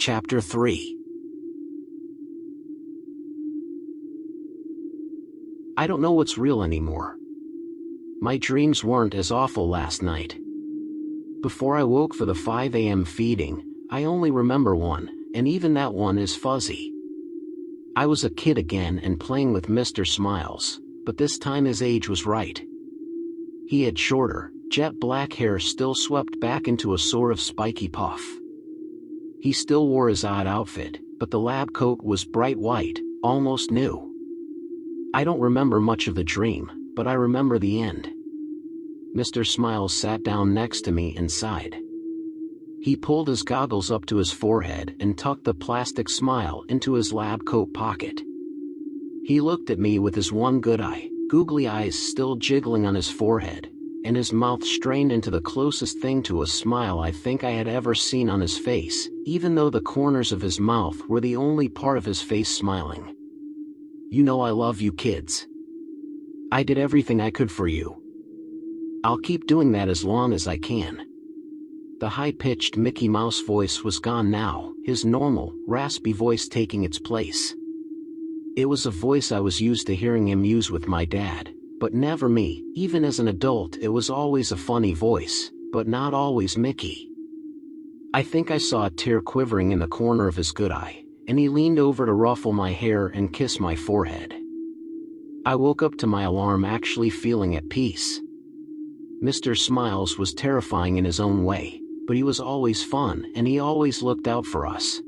Chapter 3. I don't know what's real anymore. My dreams weren't as awful last night. Before I woke for the 5 a.m. feeding, I only remember one, and even that one is fuzzy. I was a kid again and playing with Mr. Smiles, but this time his age was right. He had shorter, jet black hair still swept back into a sort of spiky puff. He still wore his odd outfit, but the lab coat was bright white, almost new. I don't remember much of the dream, but I remember the end. Mr. Smiles sat down next to me and sighed. He pulled his goggles up to his forehead and tucked the plastic smile into his lab coat pocket. He looked at me with his one good eye, googly eyes still jiggling on his forehead, and his mouth strained into the closest thing to a smile I think I had ever seen on his face, even though the corners of his mouth were the only part of his face smiling. "You know I love you kids. I did everything I could for you. I'll keep doing that as long as I can." The high-pitched Mickey Mouse voice was gone now, his normal, raspy voice taking its place. It was a voice I was used to hearing him use with my dad, but never me. Even as an adult it was always a funny voice, but not always Mickey. I think I saw a tear quivering in the corner of his good eye, and he leaned over to ruffle my hair and kiss my forehead. I woke up to my alarm actually feeling at peace. Mr. Smiles was terrifying in his own way, but he was always fun and he always looked out for us.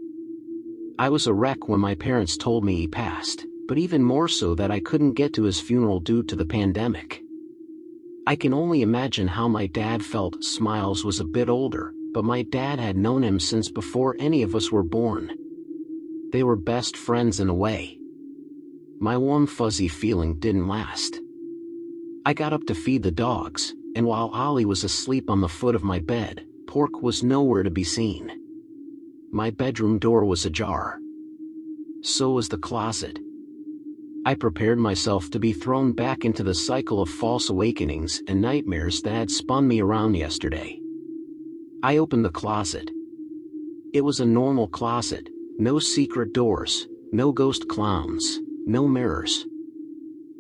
I was a wreck when my parents told me he passed, but even more so that I couldn't get to his funeral due to the pandemic. I can only imagine how my dad felt. Smiles was a bit older, but my dad had known him since before any of us were born. They were best friends in a way. My warm fuzzy feeling didn't last. I got up to feed the dogs, and while Ollie was asleep on the foot of my bed, Pork was nowhere to be seen. My bedroom door was ajar. So was the closet. I prepared myself to be thrown back into the cycle of false awakenings and nightmares that had spun me around yesterday. I opened the closet. It was a normal closet, no secret doors, no ghost clowns, no mirrors.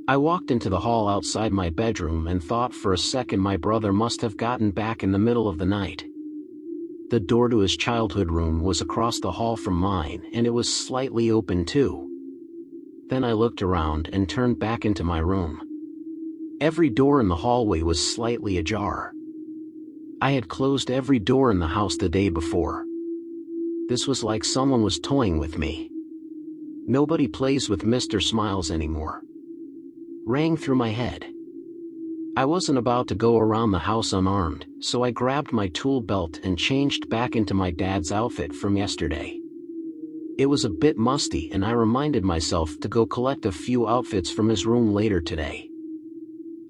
I walked into the hall outside my bedroom and thought for a second my brother must have gotten back in the middle of the night. The door to his childhood room was across the hall from mine and it was slightly open too. Then I looked around and turned back into my room. Every door in the hallway was slightly ajar. I had closed every door in the house the day before. This was like someone was toying with me. "Nobody plays with Mr. Smiles anymore," rang through my head. I wasn't about to go around the house unarmed, so I grabbed my tool belt and changed back into my dad's outfit from yesterday. It was a bit musty and I reminded myself to go collect a few outfits from his room later today.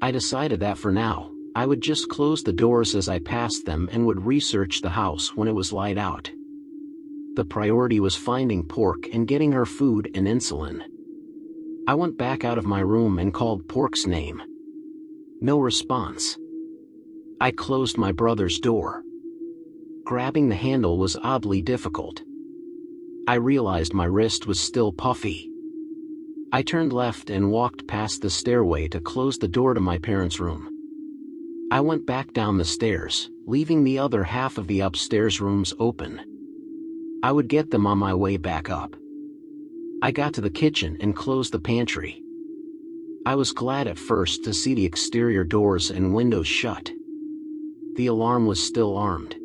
I decided that for now, I would just close the doors as I passed them and would research the house when it was light out. The priority was finding Pork and getting her food and insulin. I went back out of my room and called Pork's name. No response. I closed my brother's door. Grabbing the handle was oddly difficult. I realized my wrist was still puffy. I turned left and walked past the stairway to close the door to my parents' room. I went back down the stairs, leaving the other half of the upstairs rooms open. I would get them on my way back up. I got to the kitchen and closed the pantry. I was glad at first to see the exterior doors and windows shut. The alarm was still armed.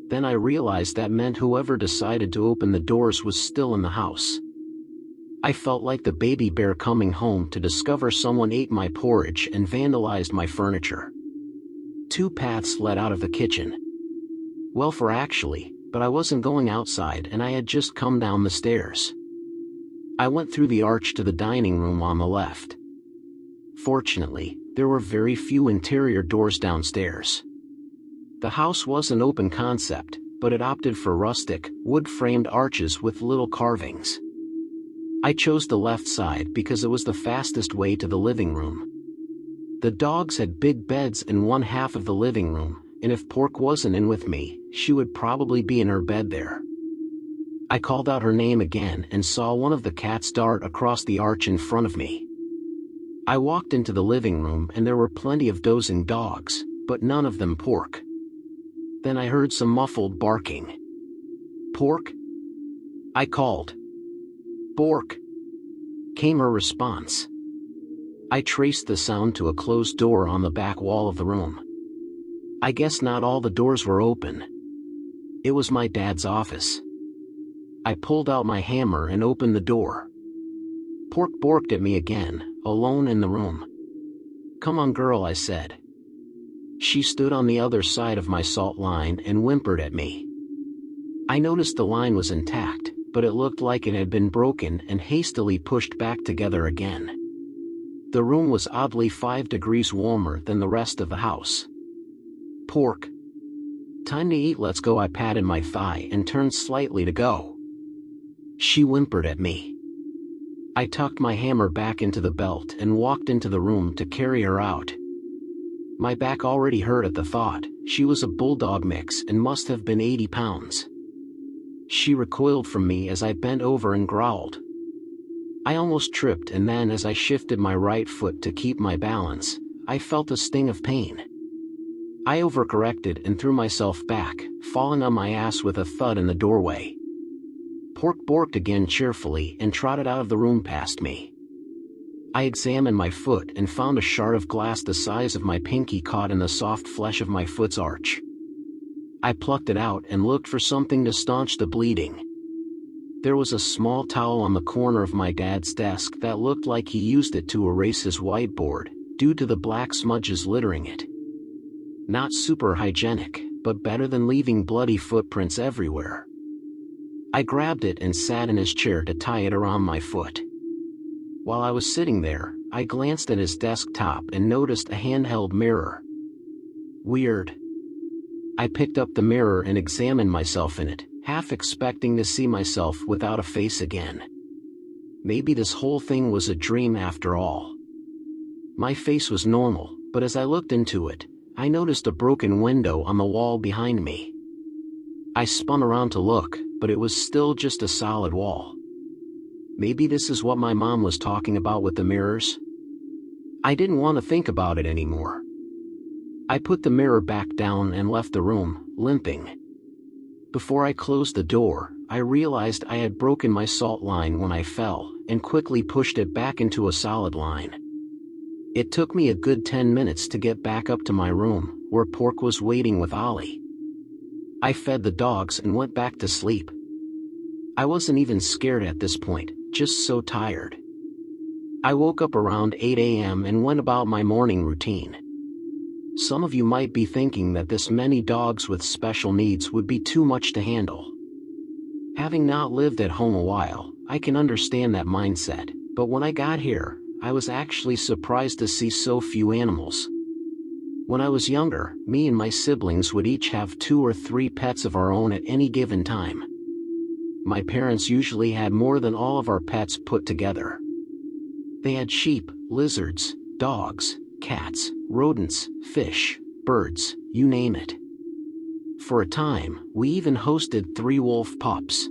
Then I realized that meant whoever decided to open the doors was still in the house. I felt like the baby bear coming home to discover someone ate my porridge and vandalized my furniture. 2 paths led out of the kitchen. Well, but I wasn't going outside and I had just come down the stairs. I went through the arch to the dining room on the left. Fortunately, there were very few interior doors downstairs. The house was an open concept, but it opted for rustic, wood-framed arches with little carvings. I chose the left side because it was the fastest way to the living room. The dogs had big beds in one half of the living room, and if Pork wasn't in with me, she would probably be in her bed there. I called out her name again and saw one of the cats dart across the arch in front of me. I walked into the living room and there were plenty of dozing dogs, but none of them Pork. Then I heard some muffled barking. "Pork?" I called. "Bork," came her response. I traced the sound to a closed door on the back wall of the room. I guess not all the doors were open. It was my dad's office. I pulled out my hammer and opened the door. Pork borked at me again, alone in the room. "Come on, girl," I said. She stood on the other side of my salt line and whimpered at me. I noticed the line was intact, but it looked like it had been broken and hastily pushed back together again. The room was oddly 5 degrees warmer than the rest of the house. "Pork. Time to eat, let's go." I patted my thigh and turned slightly to go. She whimpered at me. I tucked my hammer back into the belt and walked into the room to carry her out. My back already hurt at the thought. She was a bulldog mix and must have been 80 pounds. She recoiled from me as I bent over and growled. I almost tripped, and then as I shifted my right foot to keep my balance, I felt a sting of pain. I overcorrected and threw myself back, falling on my ass with a thud in the doorway. Pork borked again cheerfully and trotted out of the room past me. I examined my foot and found a shard of glass the size of my pinky caught in the soft flesh of my foot's arch. I plucked it out and looked for something to staunch the bleeding. There was a small towel on the corner of my dad's desk that looked like he used it to erase his whiteboard, due to the black smudges littering it. Not super hygienic, but better than leaving bloody footprints everywhere. I grabbed it and sat in his chair to tie it around my foot. While I was sitting there, I glanced at his desktop and noticed a handheld mirror. Weird. I picked up the mirror and examined myself in it, half expecting to see myself without a face again. Maybe this whole thing was a dream after all. My face was normal, but as I looked into it, I noticed a broken window on the wall behind me. I spun around to look, but it was still just a solid wall. Maybe this is what my mom was talking about with the mirrors? I didn't want to think about it anymore. I put the mirror back down and left the room, limping. Before I closed the door, I realized I had broken my salt line when I fell, and quickly pushed it back into a solid line. It took me a good 10 minutes to get back up to my room, where Pork was waiting with Ollie. I fed the dogs and went back to sleep. I wasn't even scared at this point, just so tired. I woke up around 8 a.m. and went about my morning routine. Some of you might be thinking that this many dogs with special needs would be too much to handle. Having not lived at home a while, I can understand that mindset, but when I got here, I was actually surprised to see so few animals. When I was younger, me and my siblings would each have 2 or 3 pets of our own at any given time. My parents usually had more than all of our pets put together. They had sheep, lizards, dogs, cats, rodents, fish, birds, you name it. For a time, we even hosted 3 wolf pups.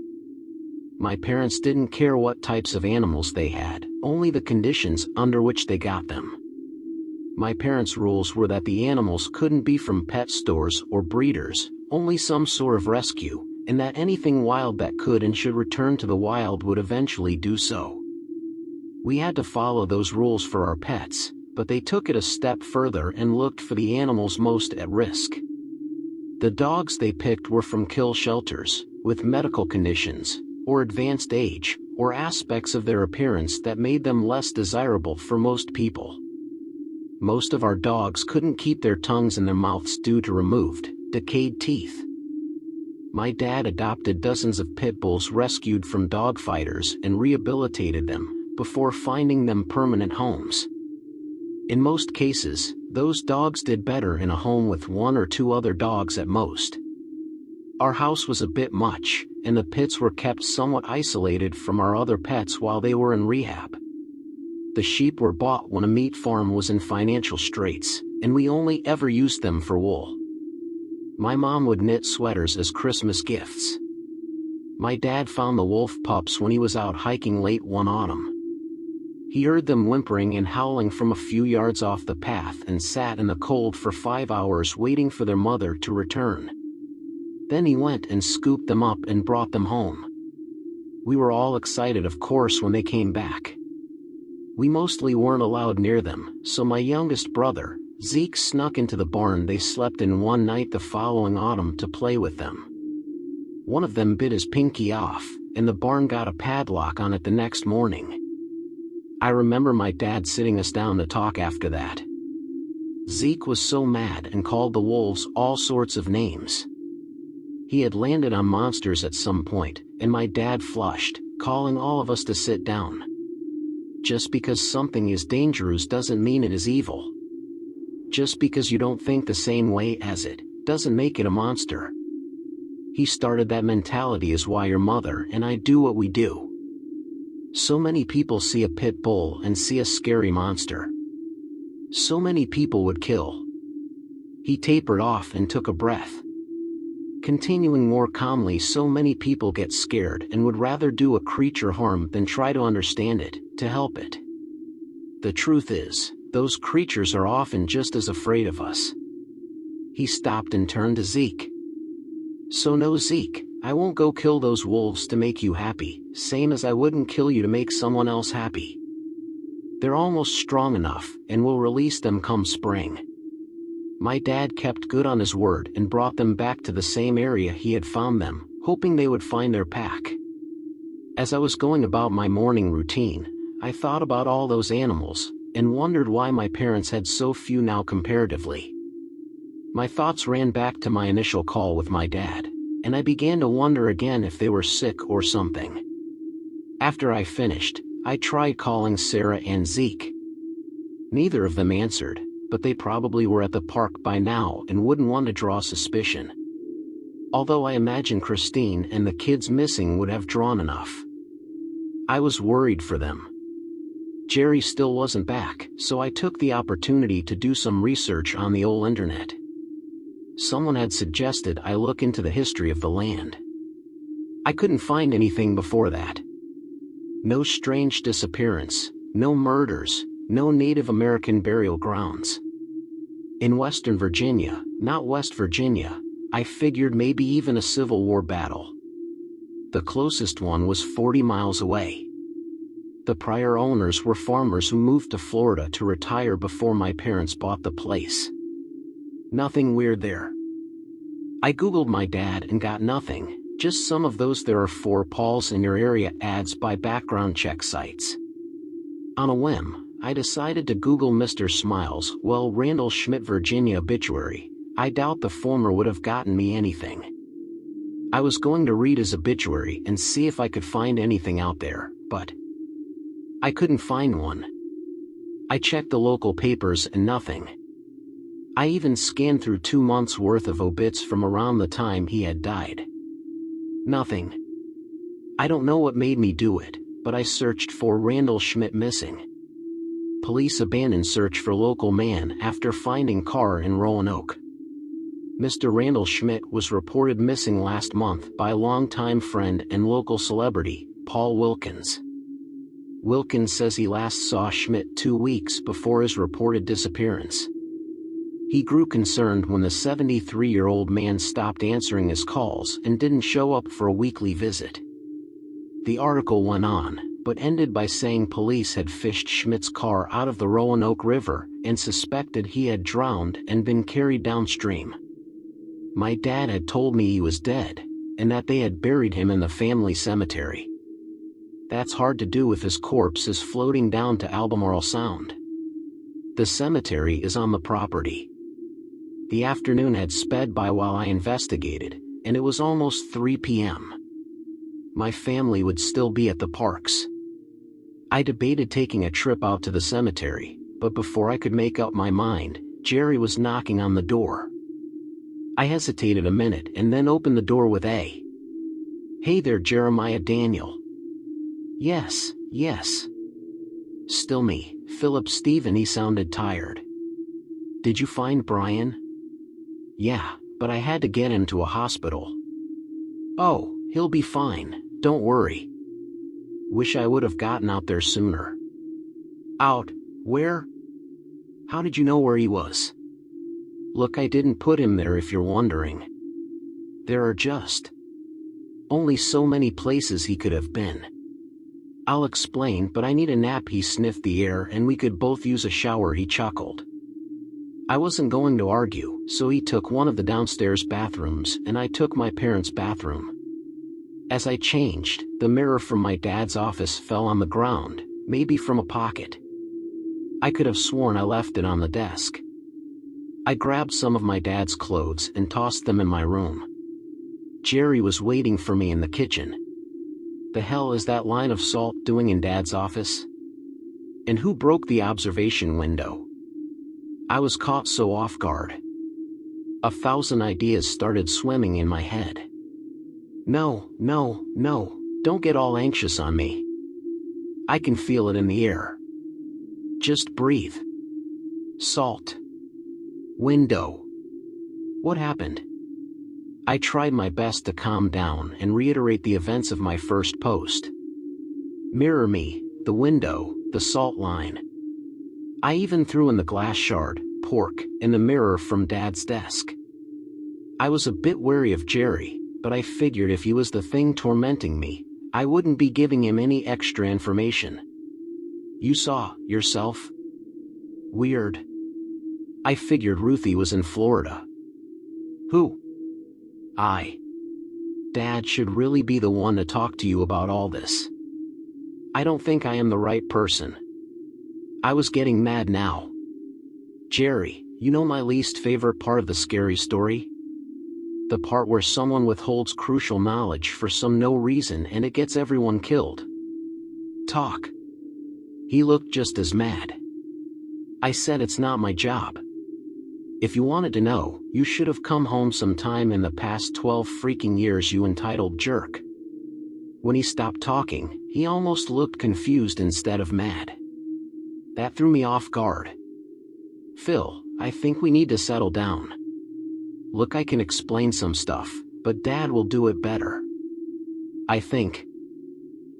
My parents didn't care what types of animals they had, only the conditions under which they got them. My parents' rules were that the animals couldn't be from pet stores or breeders, only some sort of rescue, and that anything wild that could and should return to the wild would eventually do so. We had to follow those rules for our pets, but they took it a step further and looked for the animals most at risk. The dogs they picked were from kill shelters, with medical conditions, or advanced age, or aspects of their appearance that made them less desirable for most people. Most of our dogs couldn't keep their tongues in their mouths due to removed, decayed teeth. My dad adopted dozens of pit bulls rescued from dog fighters and rehabilitated them, before finding them permanent homes. In most cases, those dogs did better in a home with 1 or 2 other dogs at most. Our house was a bit much, and the pits were kept somewhat isolated from our other pets while they were in rehab. The sheep were bought when a meat farm was in financial straits, and we only ever used them for wool. My mom would knit sweaters as Christmas gifts. My dad found the wolf pups when he was out hiking late one autumn. He heard them whimpering and howling from a few yards off the path and sat in the cold for 5 hours waiting for their mother to return. Then he went and scooped them up and brought them home. We were all excited, of course, when they came back. We mostly weren't allowed near them, so my youngest brother, Zeke, snuck into the barn they slept in one night the following autumn to play with them. One of them bit his pinky off, and the barn got a padlock on it the next morning. I remember my dad sitting us down to talk after that. Zeke was so mad and called the wolves all sorts of names. He had landed on monsters at some point, and my dad flushed, calling all of us to sit down. Just because something is dangerous doesn't mean it is evil. Just because you don't think the same way as it, doesn't make it a monster. He started that mentality is why your mother and I do what we do. So many people see a pit bull and see a scary monster. So many people would kill. He tapered off and took a breath. Continuing more calmly, so many people get scared and would rather do a creature harm than try to understand it, to help it. The truth is, those creatures are often just as afraid of us. He stopped and turned to Zeke. So no, Zeke, I won't go kill those wolves to make you happy, same as I wouldn't kill you to make someone else happy. They're almost strong enough, and we'll release them come spring. My dad kept good on his word and brought them back to the same area he had found them, hoping they would find their pack. As I was going about my morning routine, I thought about all those animals, and wondered why my parents had so few now comparatively. My thoughts ran back to my initial call with my dad, and I began to wonder again if they were sick or something. After I finished, I tried calling Sarah and Zeke. Neither of them answered, but they probably were at the park by now and wouldn't want to draw suspicion. Although I imagine Christine and the kids missing would have drawn enough. I was worried for them. Jerry still wasn't back, so I took the opportunity to do some research on the old internet. Someone had suggested I look into the history of the land. I couldn't find anything before that. No strange disappearance, no murders, no Native American burial grounds. In Western Virginia, not West Virginia, I figured maybe even a Civil War battle. The closest one was 40 miles away. The prior owners were farmers who moved to Florida to retire before my parents bought the place. Nothing weird there. I googled my dad and got nothing, just some of those "there are 4 Pauls in your area" ads by background check sites. On a whim, I decided to Google Mr. Smiles, Randall Schmidt, Virginia obituary. I doubt the former would have gotten me anything. I was going to read his obituary and see if I could find anything out there, but I couldn't find one. I checked the local papers and nothing. I even scanned through 2 months' worth of obits from around the time he had died. Nothing. I don't know what made me do it, but I searched for Randall Schmidt missing. Police abandoned search for local man after finding car in Roanoke. Mr. Randall Schmidt was reported missing last month by longtime friend and local celebrity, Paul Wilkins. Wilkins says he last saw Schmidt 2 weeks before his reported disappearance. He grew concerned when the 73-year-old man stopped answering his calls and didn't show up for a weekly visit. The article went on, but ended by saying police had fished Schmidt's car out of the Roanoke River and suspected he had drowned and been carried downstream. My dad had told me he was dead, and that they had buried him in the family cemetery. That's hard to do with his corpse is floating down to Albemarle Sound. The cemetery is on the property. The afternoon had sped by while I investigated, and it was almost 3 p.m. My family would still be at the parks. I debated taking a trip out to the cemetery, but before I could make up my mind, Jerry was knocking on the door. I hesitated a minute and then opened the door with a, "Hey there, Jeremiah Daniel." Yes. Still me, Philip Stephen. He sounded tired. "Did you find Brian?" "Yeah, but I had to get him to a hospital." "Oh, He'll be fine, don't worry. Wish I would have gotten out there sooner. Out? Where? How did you know where he was? Look, I didn't put him there if you're wondering. There are just only so many places he could have been. I'll explain, but I need a nap. He sniffed the air, and we could both use a shower. He chuckled. I wasn't going to argue, so he took one of the downstairs bathrooms and I took my parents' bathroom. As I changed, the mirror from my dad's office fell on the ground, maybe from a pocket. I could have sworn I left it on the desk. I grabbed some of my dad's clothes and tossed them in my room. Jerry was waiting for me in the kitchen. The hell is that line of salt doing in Dad's office? And who broke the observation window? I was caught so off guard. 1,000 ideas started swimming in my head. No, don't get all anxious on me. I can feel it in the air. Just breathe. Salt. Window. What happened? I tried my best to calm down and reiterate the events of my first post. Mirror me, the window, the salt line. I even threw in the glass shard, pork, and the mirror from Dad's desk. I was a bit wary of Jerry, but I figured if he was the thing tormenting me, I wouldn't be giving him any extra information. You saw, yourself? Weird. I figured Ruthie was in Florida. Who? Dad should really be the one to talk to you about all this. I don't think I am the right person. I was getting mad now. Jerry, you know my least favorite part of the scary story? The part where someone withholds crucial knowledge for some no reason and it gets everyone killed. Talk. He looked just as mad. I said it's not my job. If you wanted to know, you should have come home sometime in the past 12 freaking years, you entitled jerk. When he stopped talking, he almost looked confused instead of mad. That threw me off guard. Phil, I think we need to settle down. Look, I can explain some stuff, but Dad will do it better. I think.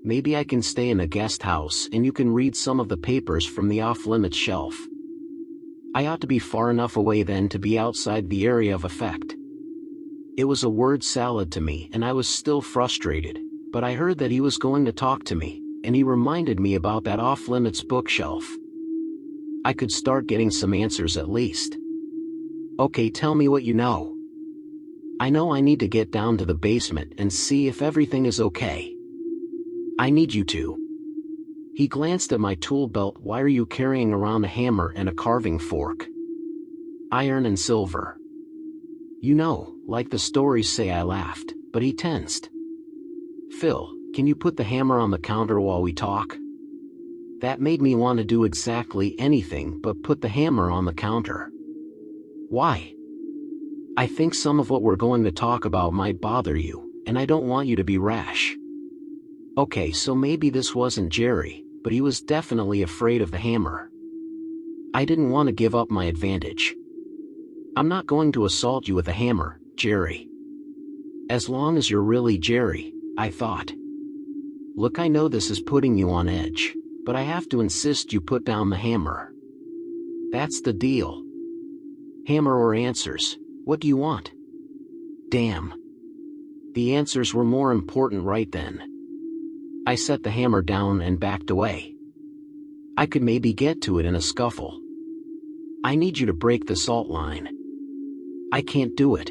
Maybe I can stay in a guest house and you can read some of the papers from the off-limits shelf. I ought to be far enough away then to be outside the area of effect. It was a word salad to me and I was still frustrated, but I heard that he was going to talk to me, and he reminded me about that off-limits bookshelf. I could start getting some answers at least. Okay, tell me what you know. I know I need to get down to the basement and see if everything is okay. I need you to. He glanced at my tool belt. Why are you carrying around a hammer and a carving fork? Iron and silver. You know, like the stories say. I laughed, but he tensed. Phil, can you put the hammer on the counter while we talk? That made me want to do exactly anything but put the hammer on the counter. Why? I think some of what we're going to talk about might bother you, and I don't want you to be rash. Okay, so maybe this wasn't Jerry, but he was definitely afraid of the hammer. I didn't want to give up my advantage. I'm not going to assault you with a hammer, Jerry. As long as you're really Jerry, I thought. Look, I know this is putting you on edge, but I have to insist you put down the hammer. That's the deal. Hammer or answers, what do you want? Damn. The answers were more important right then. I set the hammer down and backed away. I could maybe get to it in a scuffle. I need you to break the salt line. I can't do it.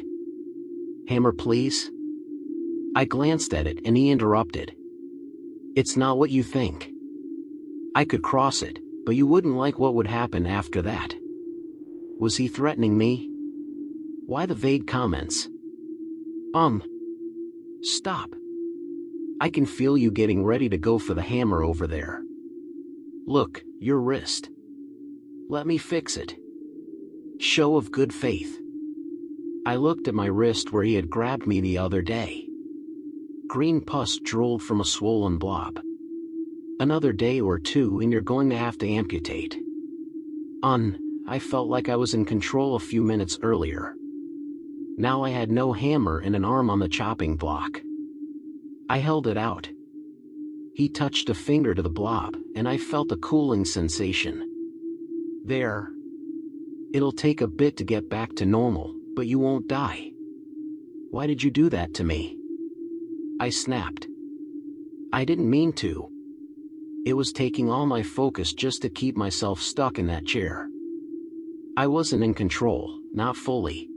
Hammer, please? I glanced at it and he interrupted. It's not what you think. I could cross it, but you wouldn't like what would happen after that. Was he threatening me? Why the vague comments? Stop. I can feel you getting ready to go for the hammer over there. Look, your wrist. Let me fix it. Show of good faith. I looked at my wrist where he had grabbed me the other day. Green pus drooled from a swollen blob. Another day or two and you're going to have to amputate. I felt like I was in control a few minutes earlier. Now I had no hammer and an arm on the chopping block. I held it out. He touched a finger to the blob, and I felt a cooling sensation. There. It'll take a bit to get back to normal, but you won't die. Why did you do that to me? I snapped. I didn't mean to. It was taking all my focus just to keep myself stuck in that chair. I wasn't in control, not fully.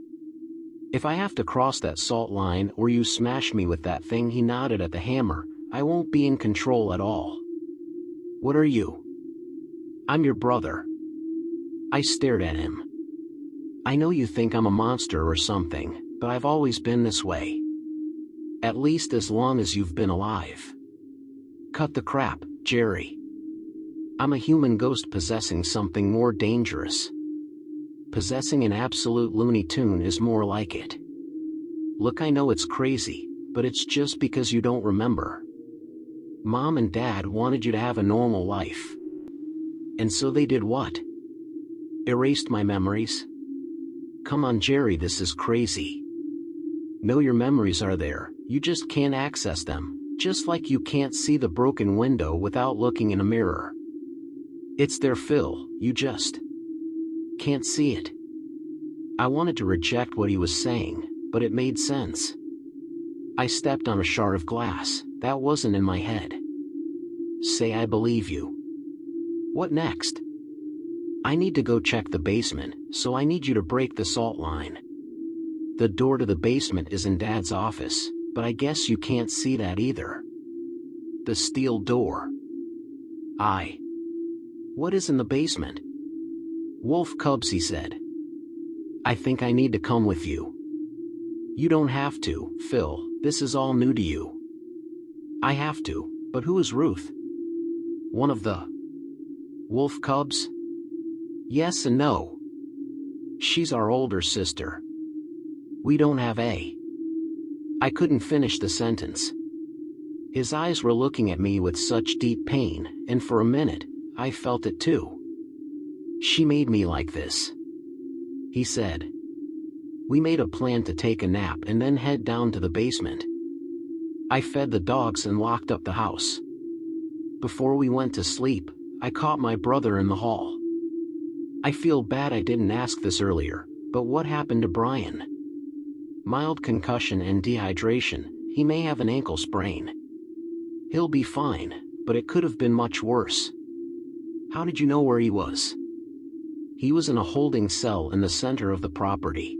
If I have to cross that salt line or you smash me with that thing, he nodded at the hammer, I won't be in control at all. What are you? I'm your brother. I stared at him. I know you think I'm a monster or something, but I've always been this way. At least as long as you've been alive. Cut the crap, Jerry. I'm a human ghost possessing something more dangerous. Possessing an absolute Looney Tune is more like it. Look, I know it's crazy, but it's just because you don't remember. Mom and Dad wanted you to have a normal life. And so they did what? Erased my memories? Come on, Jerry, this is crazy. No, your memories are there, you just can't access them, just like you can't see the broken window without looking in a mirror. It's there, Phil, you just can't see it. I wanted to reject what he was saying, but it made sense. I stepped on a shard of glass, that wasn't in my head. Say I believe you. What next? I need to go check the basement, so I need you to break the salt line. The door to the basement is in Dad's office, but I guess you can't see that either. The steel door. What is in the basement? Wolf cubs, he said. I think I need to come with you. You don't have to, Phil, this is all new to you. I have to, but who is Ruth? One of the wolf cubs? Yes and no. She's our older sister. We don't have a. I couldn't finish the sentence. His eyes were looking at me with such deep pain, and for a minute, I felt it too. She made me like this, he said. We made a plan to take a nap and then head down to the basement. I fed the dogs and locked up the house. Before we went to sleep, I caught my brother in the hall. I feel bad I didn't ask this earlier, but what happened to Brian? Mild concussion and dehydration, he may have an ankle sprain. He'll be fine, but it could have been much worse. How did you know where he was? He was in a holding cell in the center of the property.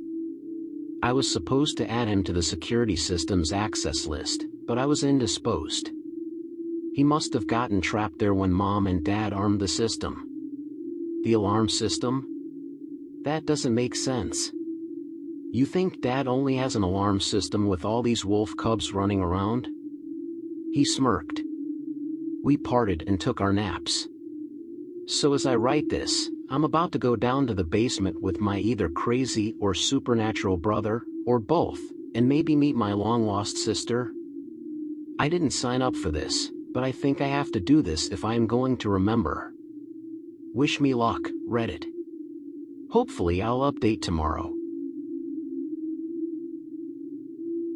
I was supposed to add him to the security system's access list, but I was indisposed. He must have gotten trapped there when Mom and Dad armed the system. The alarm system? That doesn't make sense. You think Dad only has an alarm system with all these wolf cubs running around? He smirked. We parted and took our naps. So as I write this, I'm about to go down to the basement with my either crazy or supernatural brother, or both, and maybe meet my long-lost sister. I didn't sign up for this, but I think I have to do this if I am going to remember. Wish me luck, Reddit. Hopefully I'll update tomorrow.